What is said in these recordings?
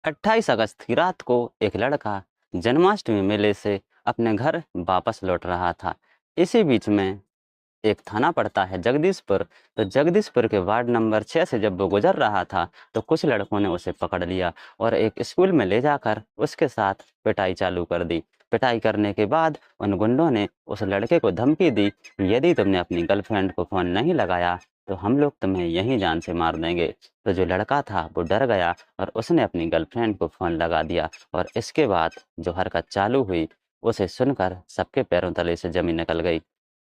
28 अगस्त की रात को एक लड़का जन्माष्टमी मेले से अपने घर वापस लौट रहा था। इसी बीच में एक थाना पड़ता है जगदीशपुर। तो जगदीशपुर के वार्ड नंबर 6 से जब वो गुजर रहा था तो कुछ लड़कों ने उसे पकड़ लिया और एक स्कूल में ले जाकर उसके साथ पिटाई चालू कर दी। पिटाई करने के बाद उन गुंडों ने उस लड़के को धमकी दी, यदि तुमने अपनी गर्लफ्रेंड को फ़ोन नहीं लगाया तो हम लोग तुम्हें यहीं जान से मार देंगे। तो जो लड़का था वो डर गया और उसने अपनी गर्लफ्रेंड को फ़ोन लगा दिया और इसके बाद जो हरकत चालू हुई उसे सुनकर सबके पैरों तले से ज़मीन निकल गई।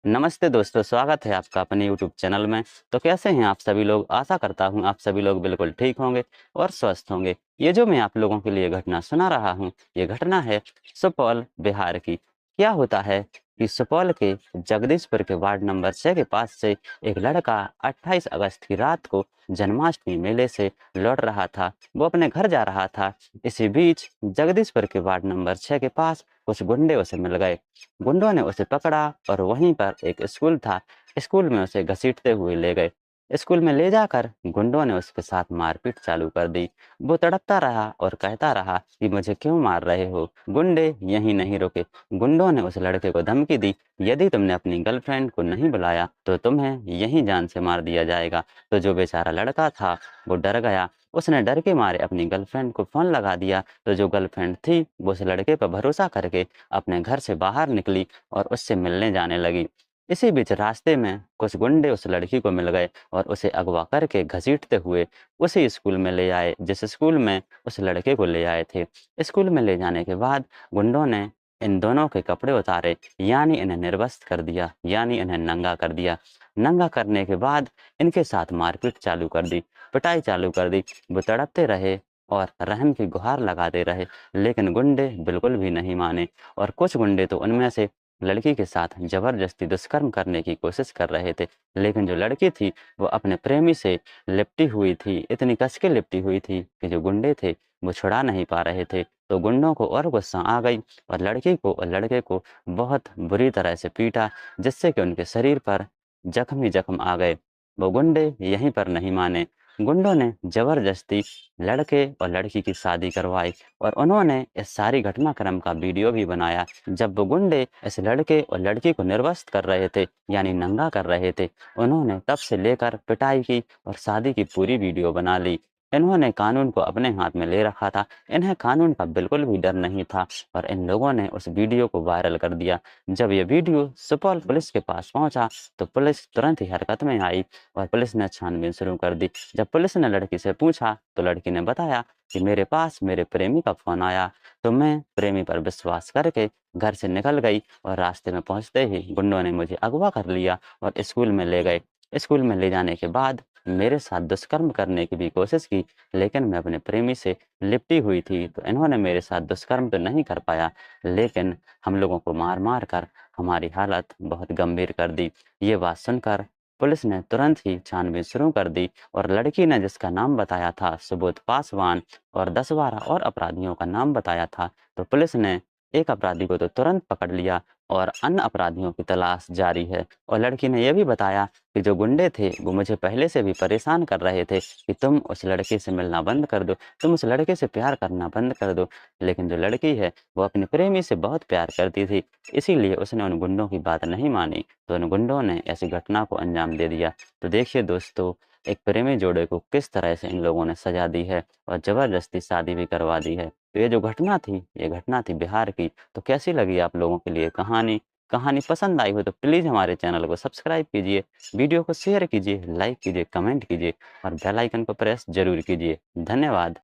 नमस्ते दोस्तों, स्वागत है आपका अपने यूट्यूब चैनल में। तो कैसे हैं आप सभी लोग? आशा करता हूँ आप सभी लोग बिल्कुल ठीक होंगे और स्वस्थ होंगे। ये जो मैं आप लोगों के लिए घटना सुना रहा हूँ, ये घटना है सुपौल, बिहार की। क्या होता है कि सुपौल के जगदीशपुर के वार्ड नंबर 6 के पास से एक लड़का 28 अगस्त की रात को जन्माष्टमी मेले से लौट रहा था। वो अपने घर जा रहा था। इसी बीच जगदीशपुर के वार्ड नंबर 6 के पास कुछ गुंडे उसे मिल गए। गुंडों ने उसे पकड़ा और वहीं पर एक स्कूल था, स्कूल में उसे घसीटते हुए ले गए। स्कूल में ले जाकर गुंडों ने उसके साथ मारपीट चालू कर दी। वो तड़पता रहा और कहता रहा कि मुझे क्यों मार रहे हो? गुंडे यहीं नहीं रुके। गुंडों ने उस लड़के को धमकी दी, यदि तुमने अपनी गर्लफ्रेंड को नहीं बुलाया तो तुम्हें यहीं जान से मार दिया जाएगा। तो जो बेचारा लड़का था वो डर गया। उसने डर के मारे अपनी गर्लफ्रेंड को फ़ोन लगा दिया। तो जो गर्लफ्रेंड थी वो उस लड़के पर भरोसा करके अपने घर से बाहर निकली और उससे मिलने जाने लगी। इसी बीच रास्ते में कुछ गुंडे उस लड़की को मिल गए और उसे अगवा करके घसीटते हुए उसी स्कूल में ले आए जिस स्कूल में उस लड़के को ले आए थे। स्कूल में ले जाने के बाद गुंडों ने इन दोनों के कपड़े उतारे, यानी इन्हें निर्वस्त्र कर दिया, यानी इन्हें नंगा कर दिया। नंगा करने के बाद इनके साथ मारपीट चालू कर दी, पिटाई चालू कर दी। वो तड़पते रहे और रहम की गुहार लगाते रहे, लेकिन गुंडे बिल्कुल भी नहीं माने और कुछ गुंडे तो उनमें से लड़की के साथ ज़बरदस्ती दुष्कर्म करने की कोशिश कर रहे थे। लेकिन जो लड़की थी वो अपने प्रेमी से लिपटी हुई थी, इतनी कस के लिपटी हुई थी कि जो गुंडे थे वो छुड़ा नहीं पा रहे थे। तो गुंडों को और गुस्सा आ गई और लड़की को और लड़के को बहुत बुरी तरह से पीटा, जिससे कि उनके शरीर पर जख्म ही जख्म आ गए। वो गुंडे यहीं पर नहीं माने। गुंडों ने ज़बरदस्ती लड़के और लड़की की शादी करवाई और उन्होंने इस सारी घटनाक्रम का वीडियो भी बनाया। जब वो गुंडे इस लड़के और लड़की को निर्वस्त्र कर रहे थे, यानी नंगा कर रहे थे, उन्होंने तब से लेकर पिटाई की और शादी की पूरी वीडियो बना ली। इन्होंने कानून को अपने हाथ में ले रखा था। इन्हें कानून का बिल्कुल भी डर नहीं था और इन लोगों ने उस वीडियो को वायरल कर दिया। जब ये वीडियो सुपौल पुलिस के पास पहुंचा तो पुलिस तुरंत ही हरकत में आई और पुलिस ने छानबीन शुरू कर दी। जब पुलिस ने लड़की से पूछा तो लड़की ने बताया कि मेरे पास मेरे प्रेमी का फ़ोन आया, तो मैं प्रेमी पर विश्वास करके घर से निकल गई और रास्ते में पहुँचते ही गुंडों ने मुझे अगवा कर लिया और स्कूल में ले गए। स्कूल में ले जाने के बाद मेरे साथ दुष्कर्म करने की भी कोशिश की, लेकिन मैं अपने प्रेमी से लिपटी हुई थी, तो इन्होंने मेरे साथ दुष्कर्म तो नहीं कर पाया, लेकिन हम लोगों को मार-मार कर हमारी हालत बहुत गंभीर कर दी। ये बात सुनकर पुलिस ने तुरंत ही छानबीन शुरू कर दी और लड़की ने जिसका नाम बताया था सुबोध पासवान और 10-12 और अपराधियों का नाम बताया था, तो पुलिस ने एक अपराधी को तो तुरंत पकड़ लिया और अन्य अपराधियों की तलाश जारी है। और लड़की ने यह भी बताया कि जो गुंडे थे वो मुझे पहले से भी परेशान कर रहे थे कि तुम उस लड़के से मिलना बंद कर दो, तुम उस लड़के से प्यार करना बंद कर दो। लेकिन जो लड़की है वो अपने प्रेमी से बहुत प्यार करती थी, इसीलिए उसने उन गुंडों की बात नहीं मानी, तो उन गुंडों ने ऐसी घटना को अंजाम दे दिया। तो देखिए दोस्तों, एक प्रेमी जोड़े को किस तरह से इन लोगों ने सजा दी है और ज़बरदस्ती शादी भी करवा दी है। तो ये जो घटना थी, ये घटना थी बिहार की। तो कैसी लगी आप लोगों के लिए कहानी? कहानी पसंद आई हो तो प्लीज़ हमारे चैनल को सब्सक्राइब कीजिए, वीडियो को शेयर कीजिए, लाइक कीजिए, कमेंट कीजिए और बेल आइकन को प्रेस ज़रूर कीजिए। धन्यवाद।